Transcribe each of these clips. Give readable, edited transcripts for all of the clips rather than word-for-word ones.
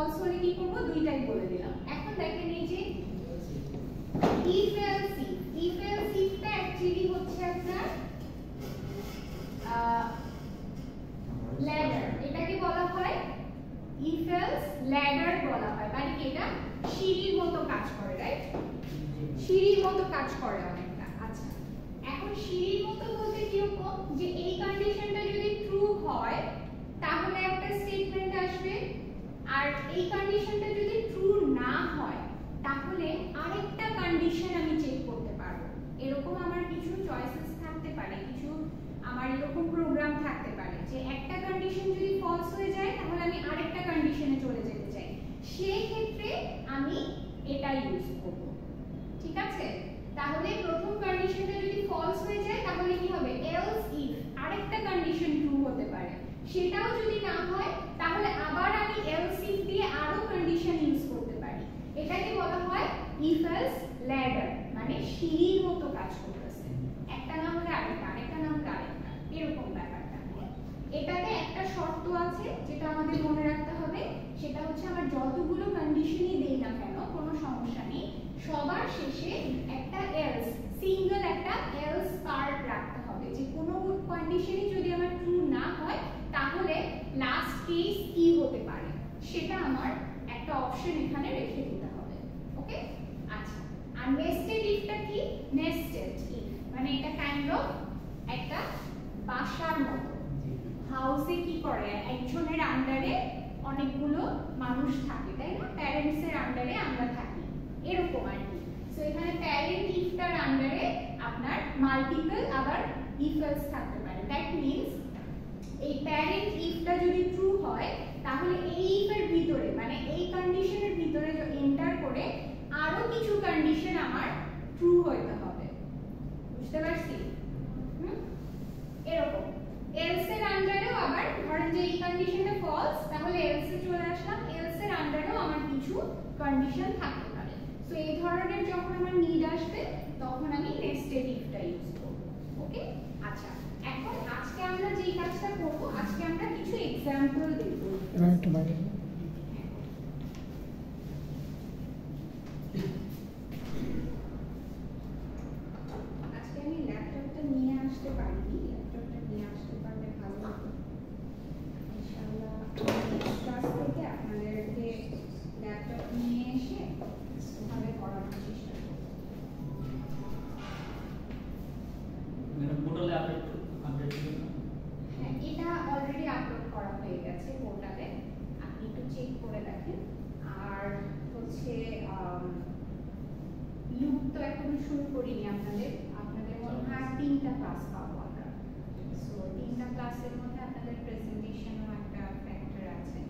False হলে কি করব দুইটাই বলে দিলাম। এখন দেখেন এই যে if else টা অ্যাকচুয়ালি হচ্ছে আপনার ladder, এটাকে বলা হয় if else ladder বলা হয়, মানে এটা সিঁড়ির মতো কাজ করে, রাইট? সিঁড়ির মতো কাজ করে অনেকটা। আচ্ছা, এখন সিঁড়ির মতো বলতে কিরকম, যে এই কন্ডিশনটা যদি ট্রু হয় তাহলে একটা স্টেটমেন্ট আসবে, আর এই কন্ডিশনটা যদি ট্রু না হয় তাহলে আরেকটা কন্ডিশন আমি চেক করতে পারবো। এরকম আমার কিছু চয়েসেস থাকতে পারে, কিছু আমার এরকম প্রোগ্রাম থাকতে পারে যে একটা কন্ডিশন যদি ফলস হয়ে যায় তাহলে আমি আরেকটা কন্ডিশনে চলে যেতে চাই, সেই ক্ষেত্রে আমি এটা ইউজ করব। ঠিক আছে, তাহলে প্রথম কন্ডিশনটা যদি ফলস হয়ে যায় তাহলে কি হবে, এলস ইফ আরেকটা কন্ডিশন ট্রু হতে পারে, সেটাও যদি না হয় তাহলে আবার আমি এলস ইফ দিয়ে আরো কন্ডিশন ইউজ করতে পারি। এটাকে বলা হয় ইফ এলস ল্যাডার, মানে সিঁড়ির মতো কাজ করতেছে, একটা না হলে আরেকটা, আরেকটা না হলে আরেকটা, এরকম ব্যাপারটা। এটাতে একটা শর্ত আছে যেটা আমাদের মনে রাখতে হবে, সেটা হচ্ছে আমার যতগুলো কন্ডিশনই দেই না কেন কোনো সমস্যা নেই, সবার শেষে একটা এলস, সিঙ্গেল একটা এলস পার্ট রাখতে হবে, যে কোনো কন্ডিশনই যদি আমার ট্রু না হয় তাহলে লাস্ট কেস কি হতে পারে সেটা আমার একটা অপশন এখানে রেখে দিতে হবে। ওকে, আচ্ছা, আর নেস্টেড ইফটা কি, নেস্টেড ইফ মানে এটা কাইন্ড অফ একটা বাসার মতো। হাউসে কি করে, একজনের আন্ডারে অনেকগুলো মানুষ থাকে, তাই না? প্যারেন্টস এর আন্ডারে আমরা থাকি, এরকম আর কি। সো এখানে প্যারেন্ট ইফটার আন্ডারে আপনার মাল্টিপল আবার ইফ এলস থাকতে পারে। দ্যাট মিন্স এই প্যারেন্ট ইফটা যদি ট্রু হয় তাহলে এই ইফের ভিতরে, মানে এই কন্ডিশনের ভিতরে এন্টার করে আরো কিছু কন্ডিশন আমার ট্রু হইতে হবে। বুঝতে পারছি? এরকম এলস এর আন্ডারেও আবার ধরেন যে এই কন্ডিশনটা ফলস, তাহলে এলস এ চলে আসলাম, এলস এর আন্ডারেও আমার কিছু কন্ডিশন থাকতে পারে। সো এই ধরনের যখন আমার নিড আসবে তখন আমি নেস্টেড ইফটা ইউজ করব। ওকে, আচ্ছা, এখন আজকে আমরা যেই কাজটা করব, আজকে আমরা কিছু এক্সাম্পল দেখব। আজকে আমি ল্যাপটপটা নিয়ে আসতে পারিনি, ল্যাপটপটা নিয়ে আসতে পারলে ভালো হতো। ইনশাআল্লাহ ক্লাস থেকে আপনাদেরকে ল্যাপটপ নিয়ে এসে ওভাবে করানোর চেষ্টা করব। পোর্টালে আপডেট করুন। হ্যাঁ, এটা অলরেডি আপলোড করা হয়ে গেছে পোর্টালে, আপনি একটু চেক করে দেখেন। আর হচ্ছে লুপ তো এখনো শুরু করিনি, আপনাদের মনে হয় 3টা ক্লাস পাবো আমরা। সো 3টা ক্লাসের মধ্যে আপনাদের প্রেজেন্টেশনও একটা ফ্যাক্টর আছে।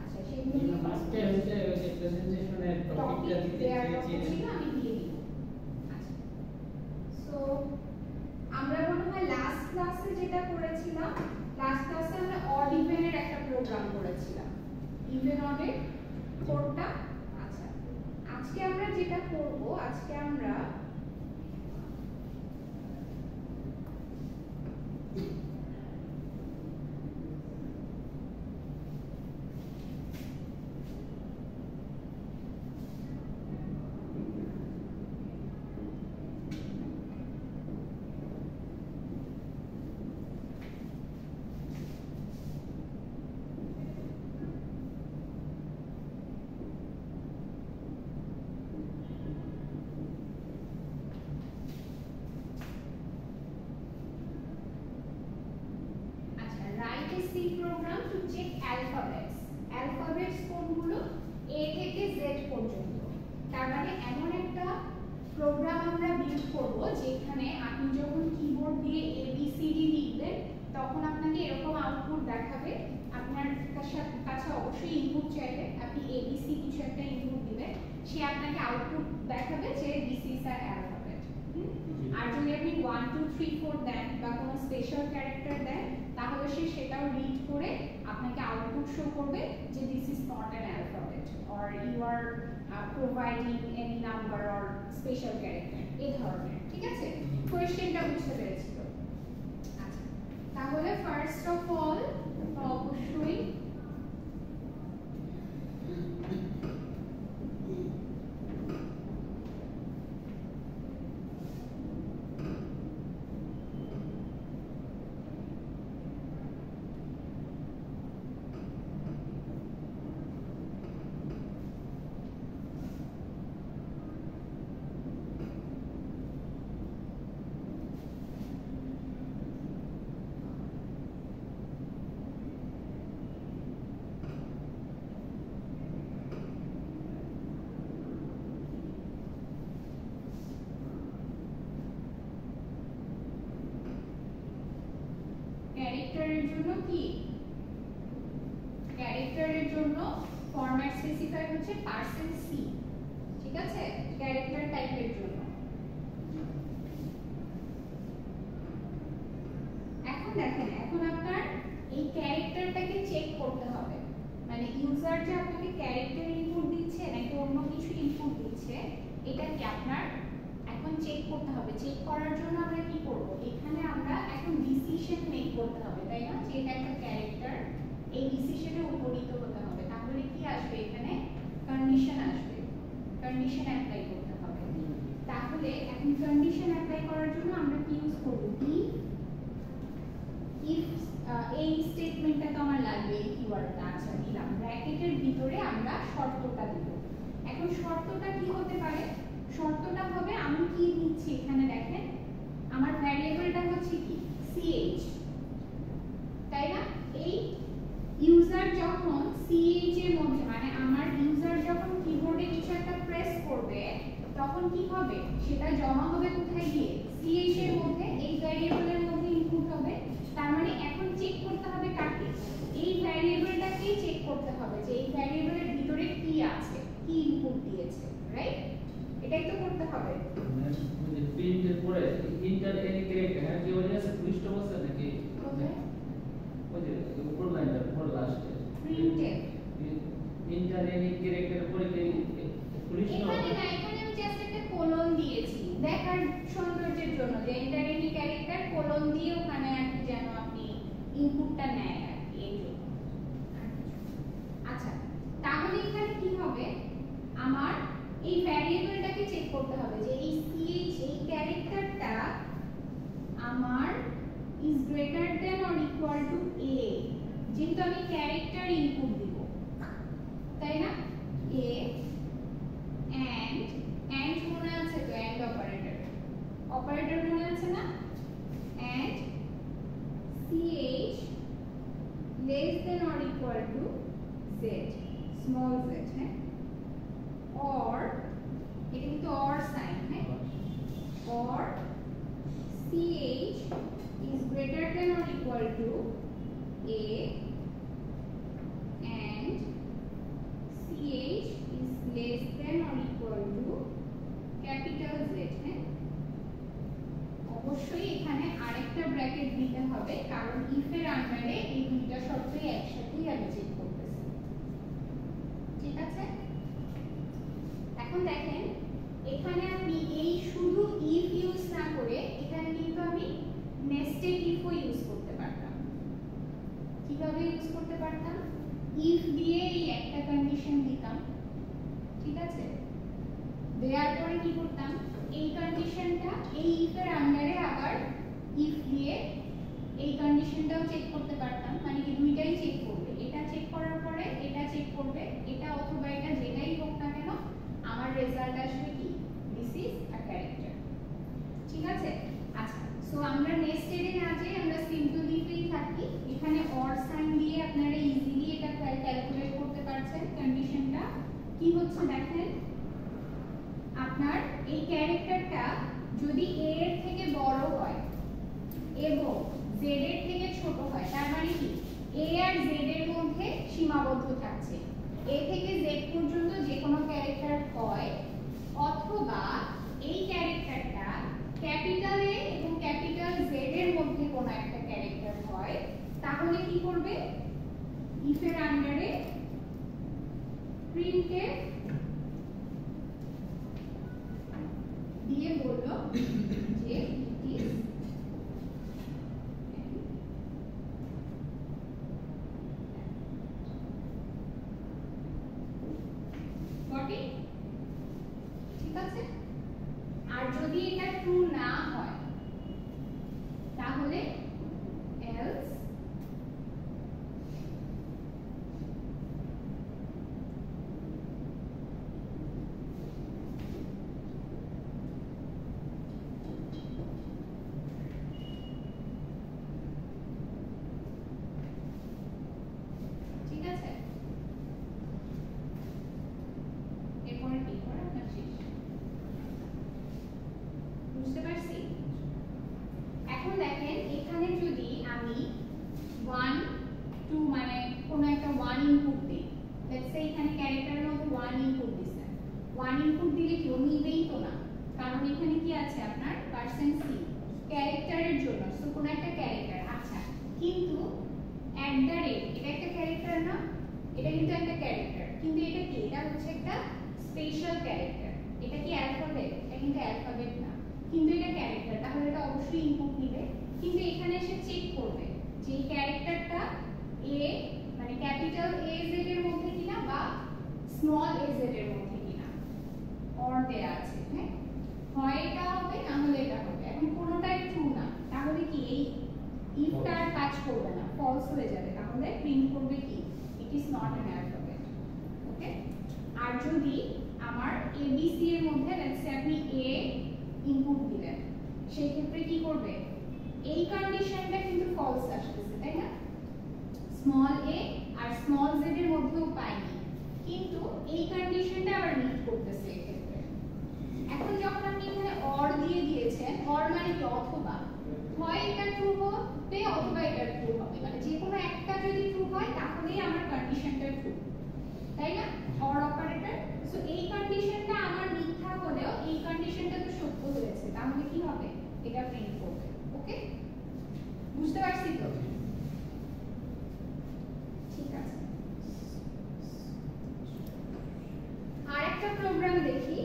আচ্ছা, সেগুলো ফার্স্টে হচ্ছে ওই যে প্রেজেন্টেশনের টপিকটা দিতে চেয়েছিলেন, আমি দিয়ে দিব। আচ্ছা, সো আমরা মনে হয় লাস্ট ক্লাসে যেটা করেছিলাম, লাস্ট ক্লাসে আমরা অড ইভেনের একটা প্রোগ্রাম করেছিলাম, ইভেন অডের কোডটা। আচ্ছা, আজকে আমরা যেটা করব, আজকে আমরা C program to check alphabets. Alphabets কোনগুলো? A থেকে Z পর্যন্ত। তার মানে এমন একটা প্রোগ্রাম আমরা বিল্ড করব যেখানে আপনি যখন কিবোর্ড দিয়ে ABCD লিখবেন তখন আপনাকে এরকম আউটপুট দেখাবে। আপনার কাছে অবশ্যই ইনপুট চাইবে, আপনি ABC কিছু একটা ইনপুট দিবেন, সে আপনাকে আউটপুট দেখাবে যে দিস ইজ আ অ্যালফাবেট। আর যদি আপনি 1 2 3 4 দেন বা কোনো স্পেশাল ক্যারেক্টার দেন তাহলে সে সেটাও রিড করে আপনাকে আউটপুট শো করবে যে this is not an alphabet or you are providing any number or special character, এই ধরনের। ঠিক আছে, কোয়েশ্চেনটা বুঝতে পেরেছি তো? আচ্ছা, তাহলে ফার্স্ট অফ অল অবশ্যই কি ক্যারেক্টারের জন্য ফরম্যাট স্পেসিফাই হচ্ছে %c, ঠিক আছে, ক্যারেক্টার টাইপের জন্য। এখন দেখেন, এখন আপনার এই ক্যারেক্টারটাকে চেক করতে হবে, মানে ইউজার যে আপনাকে ক্যারেক্টার ইনপুট দিচ্ছে নাকি অন্য কিছু ইনপুট দিচ্ছে, এটা কি আপনার এখন চেক করতে হবে। চেক করার জন্য আমরা কি করব, এখানে আমরা এখন ডিসিশন মেক করতে হবে, তাই না, যে এটা একটা ক্যারেক্টার, এই ডিসিশনে উপনীত হতে হবে। তাহলে কি আসবে, এখানে কন্ডিশন আসবে, কন্ডিশন অ্যাপ্লাই করতে হবে। তাহলে এখন কন্ডিশন অ্যাপ্লাই করার জন্য আমরা কি ইউজ করব, ইফ এই স্টেটমেন্টটা তো আমার লাগবে, এই কিওয়ার্ডটা, আচ্ছা দিলাম, ব্র্যাকেটের ভিতরে আমরা শর্তটা দিব। এখন শর্তটা কি হতে পারে, শর্তটা হবে আমি কি নিচ্ছি, এখানে দেখেন আমার ভ্যারিয়েবলটা হচ্ছে কি ch, তাই না। এই ইউজার যখন ch এর মধ্যে, মানে আমার ইউজার যখন কিবোর্ডে কিছু একটা প্রেস করবে, তখন কি হবে, সেটা জমা হবে কোথায় গিয়ে, ch এর মধ্যে, এই ভ্যারিয়েবলের মধ্যে ইনপুট হবে। তার মানে এখন চেক করতে হবে কাকে, এই ভ্যারিয়েবলটাকেই চেক করতে হবে যে এই ভ্যারিয়েবলের ভিতরে কি আছে, কি ইনপুট দিয়েছে, রাইট, এটাই তো করতে হবে। মানে প্রিন্টের পরে ইন্টার এনি ক্যারেক্টার, হ্যাঁ কি ওই আছে পৃষ্ঠবস্তা নাকি কোথায়, ওই যে উপর লাইনটা উপর লাস্টে প্রিন্টে ইন্টার এনি ক্যারেক্টার পরে কি পৃষ্ঠ, এখানে না, এখানে আমি জাস্ট একটা কোলন দিয়েছি দেখার সৌন্দর্যের জন্য, যে এন্টার এনি ক্যারেক্টার কোলন দিয়ে ওখানে আর কি যেন আপনি ইনপুটটা নেয় আর কি, এই জন্য। আচ্ছা, তাহলে এখানে কি হবে, আমার এই ভ্যারিয়েবলটাকে চেক করতে হবে যে এই ch, এই ক্যারেক্টারটা আমার is greater than or equal to a, যেহেতু আমি ক্যারেক্টার ইনপুট দিব, তাই না, a and মনে আছে তো, and অপারেটর মনে আছে না, and ch less than or equal to z, small z, হ্যাঁ, or এটা কিন্তু or সাইন, হ্যাঁ, or ch is greater than or equal to a and ch is less than or equal to capital Z, হ্যাঁ, অবশ্যই এখানে আরেকটা bracket দিতে হবে, কারণ if এর আন্ডারে এই দুইটা শর্তই একসাথেই আমি চেক করতেছি, ঠিক আছে। এখন দেখেন, এখানে আপনি এই শুধু if ইউজ না করে এখানে কিন্তু আমি নেস্টেড ইফও ইউজ করতে পারতাম। কিভাবে ইউজ করতে পারতাম, if দিয়ে এই একটা কন্ডিশন দিতাম, ঠিক আছে, দেওয়ার পরে কি করতাম, এই কন্ডিশনটা এই if এর আন্ডারে আবার if দিয়ে এই কন্ডিশনটাও চেক করতে পারতাম, মানে কি দুইটাই চেক করবে, এটা চেক করার পরে এটা চেক করবে, এটা অথবা এটা যেটাই হোক না কেন আমার রেজাল্ট আসবে কি, দিস ইজ আ ক্যারেক্টার, ঠিক আছে। আচ্ছা, সো আমরা নেস্টেডে না যাই, আমরা সিম্পল ইফেই থাকি, এখানে অর সাইন দিয়ে আপনারা ইজিলি এটা ক্যালকুলেট করতে পারছেন। কন্ডিশনটা কি হচ্ছে দেখেন, আপনার এই ক্যারেক্টারটা যদি a এর থেকে বড় হয় এবং z এর থেকে ছোট হয়, তার মানে কি a আর z এর মধ্যে সীমাবদ্ধ থাকছে, a থেকে z পর্যন্ত যে কোনো ক্যারেক্টার হয়, অথবা এই ক্যারেক্টারটা ক্যাপিটাল A এবং ক্যাপিটাল Z এর মধ্যে কোনো একটা ক্যারেক্টার হয়, তাহলে কি করবে, if এর আন্ডারে printf দিয়ে বললো যে it is got it, ঠিক আছে। আর যদি এটা ট্রু না হয় তাহলে else ঠিক আছে, এরপরে কি করা আপনার শেষ, বুঝতে 1 ইনপুট দিলে কি ও নিবেই তো না, কারণ এখানে কি আছে আপনার পার্সেন্ট সি ক্যারেক্টারের জন্য, সো কোন একটা ক্যারেক্টার। আচ্ছা, কিন্তু @ এটা একটা ক্যারেক্টার না, এটা কিন্তু একটা ক্যারেক্টার, কিন্তু এটা কি, এটা হচ্ছে একটা স্পেশাল ক্যারেক্টার। এটা কি অ্যালফাবেট? এটা কিন্তু অ্যালফাবেট না, কিন্তু এটা ক্যারেক্টার, তাহলে এটা অবশ্যই ইনপুট নিবে। কিন্তু এখানে এসে চেক করবে যে এই ক্যারেক্টারটা এ মানে ক্যাপিটাল এ জেড এর মধ্যে কিনা বা স্মল এ জেড এর মধ্যে কিনা, অর দেয়া আছে। হ্যাঁ, হয় এটা হবে না হলে এটা হবে। এখন কোনোটাই ট্রু না, তাহলে কি এই ইফটা আর কাজ করবে না, ফলস হয়ে যাবে। তাহলে প্রিন্ট করবে কি, it is not an alphabet. Okay, আর যদি আমার এবিসি এর মধ্যে লেটস সে আপনি এ ইনপুট দিলেন, সেই ক্ষেত্রে কি করবে, এই কন্ডিশনটা কিন্তু ফলস আসতেছে, তাই না? স্মল এ আর স্মল জেড এর মধ্যেও পাইনি, কিন্তু এই কন্ডিশনটা আবার মিট করতেছে এই ক্ষেত্রে। এখন যখন আপনি এখানে অর দিয়ে দিয়েছেন, অর মানে কি অথবা, হয় এটা ট্রু হবে অথবা এটা ট্রু হবে, মানে যে কোনো একটা যদি ট্রু হয় তাহলেই আমার কন্ডিশনটা ট্রু, তাই না? Or operator. সো এই কন্ডিশনটা আমার মিথ্যা হলেও এই কন্ডিশনটা তো সত্য হয়েছে, তাহলে কি হবে, এটা প্রিন্ট করবে। ওকে, বুঝতে পারছি তো? ঠিক আছে, আরেকটা প্রোগ্রাম দেখি।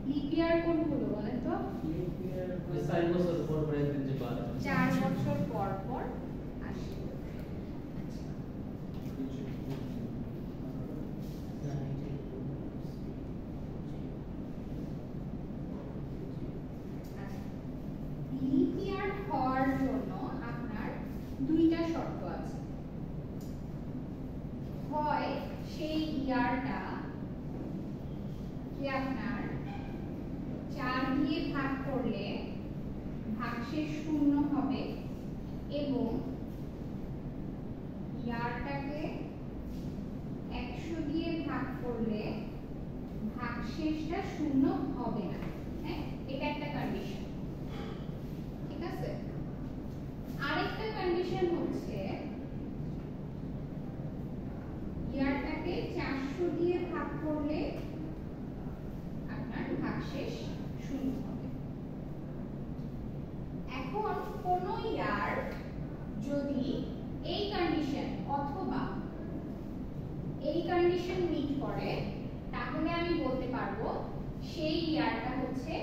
লিপিয়ার কোনগুলো বলেন তো? লিপিয়ার 4 বছর পর পর একদিন যে বার 4 বছর পর পর আসে। লিপিয়ার হওয়ার জন্য আপনার দুইটা শর্ত আছে, হয় সেই ইয়ারটা কি আপনার 4 দিয়ে ভাগ করলে ভাগশেষ 0 হবে, এবং ইয়ারটাকে 100 দিয়ে ভাগ করলে ভাগশেষটা 0 হবে না। হ্যাঁ, এটা একটা কন্ডিশন, ঠিক আছে? আরেকটা কন্ডিশন হচ্ছে ইয়ারটাকে 400 দিয়ে ভাগ করলে আপনার ভাগশেষ 0 হবে। এখন কোন ইয়ার যদি এই কন্ডিশন অথবা এই কন্ডিশন মিট করে, তাহলে আমি বলতে পারবো সেই ইয়ারটা হচ্ছে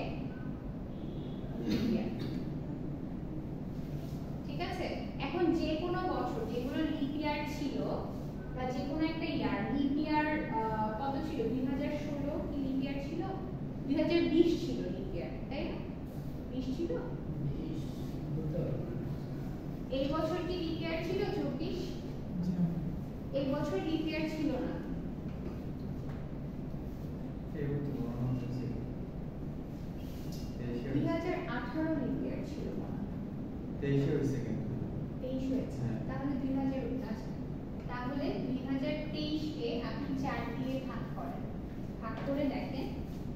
লিপ ইয়ার। ঠিক আছে, এখন যে কোনো বছর যেগুলো লিপ ইয়ার ছিল বা যে কোনো একটা ইয়ার, লিপ ইয়ার কত ছিল, 2016 কি লিপ ইয়ার ছিল, 2020 ছিল লিপ ইয়ার, তাই না? 20 ছিল, এই বছর কি লিপ ইয়ার ছিল 24? এই বছর লিপ ইয়ার ছিল না, এই তো বড় হচ্ছে 2018 লিপ ইয়ার ছিল মনে হয়, 23 সেকেন্ড 23 হয়েছে, তাহলে 2000 আছে। তাহলে 2023 কে আপনি 4 দিয়ে ভাগ করেন, ভাগ করে দেখেন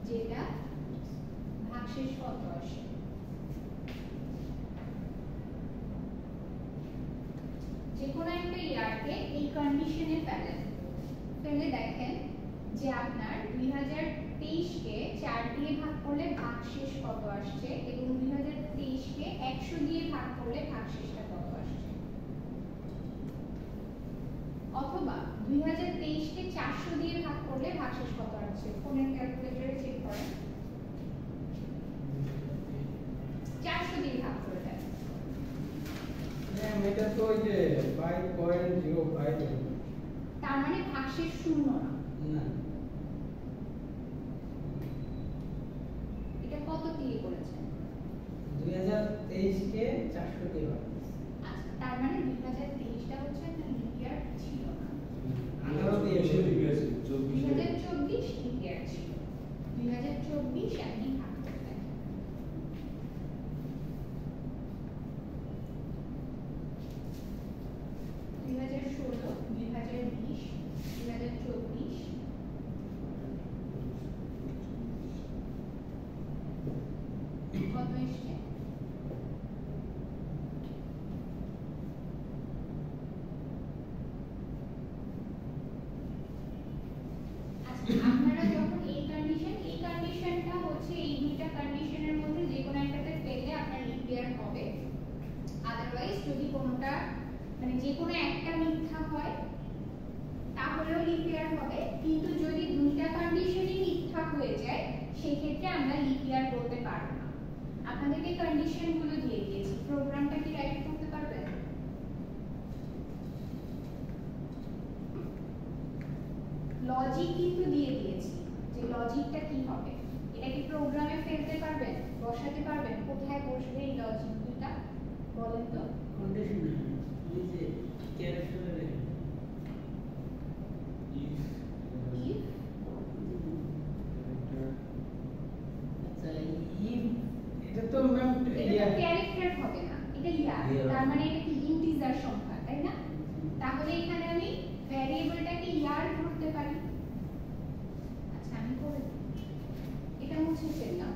যেটা ভাগশেষ কত আসে। যে কোনো একটা ইয়ারকে এই কন্ডিশনে ফেলেন, ফেলে দেখেন যে আপনার 2023 কে 4 দিয়ে ভাগ করলে ভাগশেষ কত আসছে, এবং 2023 কে 100 দিয়ে ভাগ করলে ভাগশেষটা কত আসছে। অথবা 2023 কে 400 দিয়ে ভাগ করলে ভাগশেষ কত আসছে, ফোনের ক্যালকুলেটরে চেক করেন, 400 দিয়ে ভাগ করে দেন। ম্যাম এটা তো ওই যে 5.05 তার মানে ভাগশেষ 0 না, না এটা কত দিয়ে করেছেন? 2023 কে 400 দিয়ে ভাগ। আচ্ছা, তার মানে 2023 টা হচ্ছে একটা লিপ ইয়ার ছিল না, 18 দিয়ে 24 2024 লিপ ইয়ার ছিল, হচ্ছে এই দুইটা কন্ডিশনের মধ্যে যে কোনো একটাতে পেলে আপনার লিপ ইয়ার হবে। আদারওয়াইজ যদি কোনোটা মানে যে কোনো একটা মিথ্যা হয় তাহলেও লিপ ইয়ার হবে, কিন্তু যদি দুইটা কন্ডিশনই মিথ্যা হয়ে যায় সেই ক্ষেত্রে আমরা লিপ ইয়ার বলতে পারবো না। আপনাদেরকে কন্ডিশনগুলো দিয়ে দিয়েছি, প্রোগ্রামটা কি রাইট করতে পারবেন? লজিক কিন্তু দিয়ে দিয়েছি যে লজিকটা কি হবে, এটা কি প্রোগ্রামে ফেলতে পারবেন, বসাতে পারবেন? কোথায় বসবে এই লজিকটা বলেন তো? কন্ডিশন এই যে ক্যারেক্টারে ইফ আচ্ছা ইফ এটা তো ম্যাম এটা ক্যারেক্টার হবে না, এটা ইয়ার, তার মানে এটা কি ইন্টিজার সংখ্যা, তাই না? তাহলে এখানে আমি ভ্যারিয়েবলটাকে ইয়ার ধরতে পারি। আচ্ছা আমি করে দিই, এটা মুছে ফেললাম।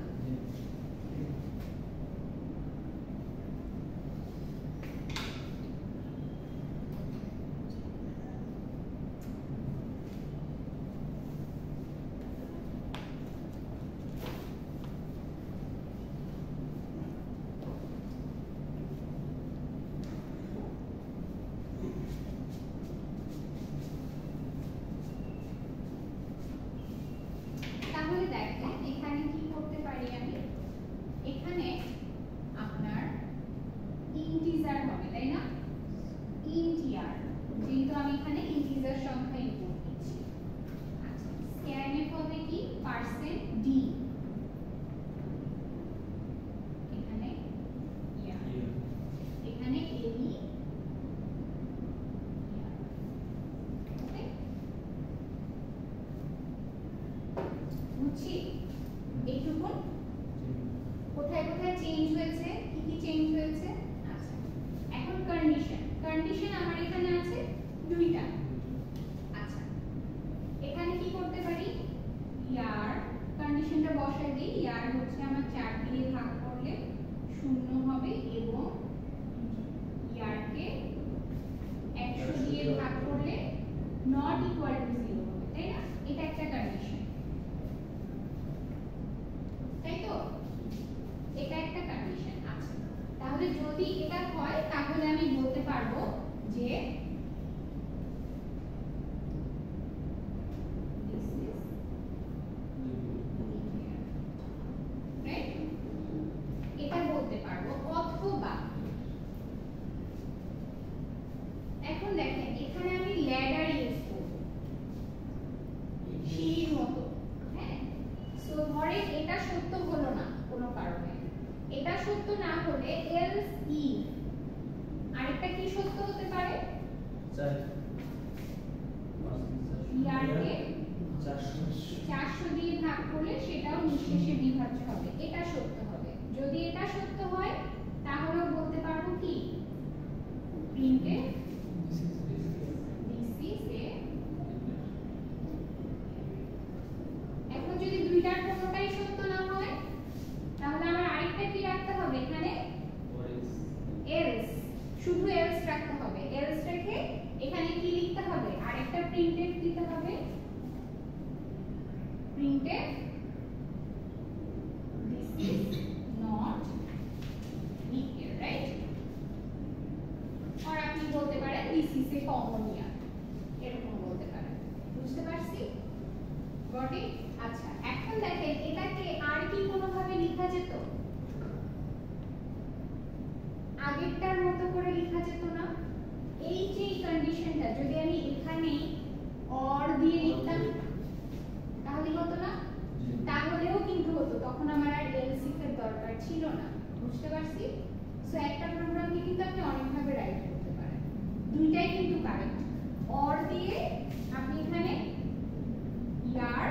তাহলে দেখেন এখানে কি করতে পারি আমি, এখানে আপনার ইন্টিজার হবে, তাই না? ইন্টিয়ার, যেহেতু আমি এখানে ইন্টিজার সংখ্যা ইনপুট দিচ্ছি। আচ্ছা স্ক্যানএফ হবে কি %d, এখানে ইয়ার, এখানে এনি ওকে বুঝছি এইটুকুন। কোথায় কোথায় চেঞ্জ হয়েছে, কি কি চেঞ্জ হয়েছে? আচ্ছা এখন কন্ডিশন, কন্ডিশন আমার এখানে আছে দুইটা। আচ্ছা এখানে কি করতে পারি, ইয়ার কন্ডিশনটা বসাই দিই, ইয়ার হচ্ছে আমার 4 দিয়ে ভাগ করলে 0 হবে এবং ইয়ারকে 100 দিয়ে ভাগ করলে নট ইকুয়াল টু 0 হবে, তাই না? এটা একটা কন্ডিশন, তাই তো? এটা একটা কন্ডিশন। আচ্ছা তাহলে যদি এটা হয় তাহলে আমি বলতে পারবো যে this is linear, right? এটা বলতে পারবো। অথবা এখন দেখেন এখানে আমি ল্যাডার ইউজ করব সিঁড়ির মতো, হ্যাঁ? সো ধরেন এটা সত্য হলো না কোনো কারণে, এটা সত্য না হলে এলস ইফ আরেকটা কি সত্য হতে পারে, ইয়ারকে 400 দিয়ে ভাগ করলে সেটাও নিঃশেষে বিভাজ্য হবে, এটা সত্য হবে। যদি এটা সত্য হয় তাহলে বলতে পারবো কি প্রিন্টএফ this is a। এখন যদি দুইটার কোনোটাই সত্য না হয় তাহলে আমার আরেকটা কি রাখতে হবে, এখানে এলস, শুধু এলস রাখতে হবে। এলস রেখে এখানে কি লিখতে হবে, আরেকটা প্রিন্টএফ দিতে হবে, printf this is not linear, right? আর আপনি বলতে পারেন this is a common year, এরকম বলতে পারেন। বুঝতে পারছি? Got it? আচ্ছা এখন দেখেন এটাকে আর কি কোনোভাবে লেখা যেত, আগেরটার মতো করে লেখা যেত না? এই যে কন্ডিশনটা যদি আমি এখানে অর দিয়ে লিখতাম তাহলে হতো না? তাহলেও কিন্তু হতো, তখন আমার আর এলস এর দরকার ছিল না। বুঝতে পারছি? সো একটা প্রোগ্রামকে কিন্তু আপনি অনেকভাবে রাইট করতে পারেন, দুইটাই কিন্তু কারেক্ট। অর দিয়ে আপনি এখানে ইয়ার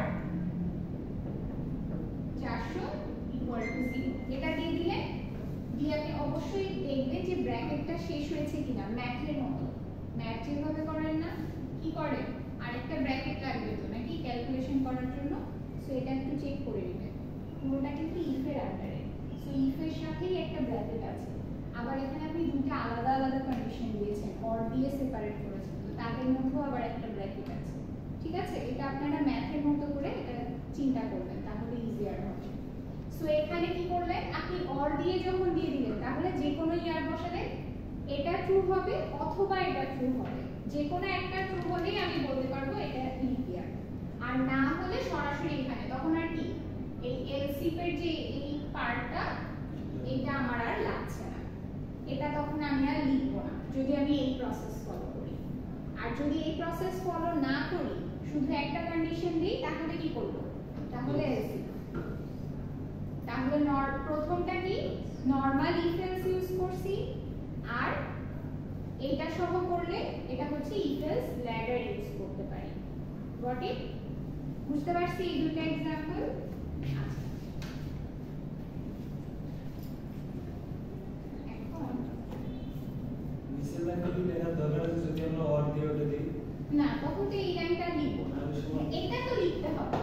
400 ইকুয়াল টু 0 এটা দিয়ে দিলে দিয়ে আপনি অবশ্যই দেখবেন যে ব্র্যাকেটটা শেষ হয়েছে কিনা, ম্যাথের মতো। ম্যাথ যেভাবে করেন না, কি করেন আরেকটা ব্র্যাকেট লাগবে তো নাকি ক্যালকুলেশন করার জন্য, সো এটা একটু চেক করে নেবেন। পুরোটা কিন্তু ইফের আন্ডারে, সো ইফের সাথেই একটা ব্র্যাকেট আছে। আবার এখানে আপনি দুটো আলাদা আলাদা কন্ডিশন দিয়েছেন, অর দিয়ে সেপারেট করেছেন, তো তাদের মধ্যেও আবার একটা ব্র্যাকেট আছে। ঠিক আছে, এটা আপনারা ম্যাথের মতো করে এটা চিন্তা করবেন, তাহলে ইজিয়ার হবে। সো এখানে কি করলেন, আপনি অর দিয়ে যখন দিয়ে দিলেন তাহলে যে কোনো ইয়ার বসালে এটা ট্রু হবে অথবা এটা ট্রু হবে, যে কোনো একটা ট্রু হলেই আমি বলতে পারবো এটা লিপ ইয়ার। আর না হলে সরাসরি এখানে তখন আর কি এই এলসিপ এর যে এই পার্টটা এটা আমার আর লাগছে না, এটা তখন আমি আর লিখবো না যদি আমি এই প্রসেস ফলো করি। আর যদি এই প্রসেস ফলো না করি শুধু একটা কন্ডিশন দিই তাহলে কি করব, তাহলে এলসিপ। তাহলে প্রথমটা কি নরমাল ইফ এলস ইউজ করছি, আর এটা সহ করলে এটা হচ্ছে ইফ এলস ল্যাডার ইউজ করতে পারি। Got it? বুঝতে পারছি এই দুটো एग्जांपल? আচ্ছা এখন নিচের লাইনটা কি লেখার দরকার আছে যদি আমরা অর দিয়ে ওটা দিই? না তখন তো এই লাইনটা লিখবো না, এটা তো লিখতে হবে।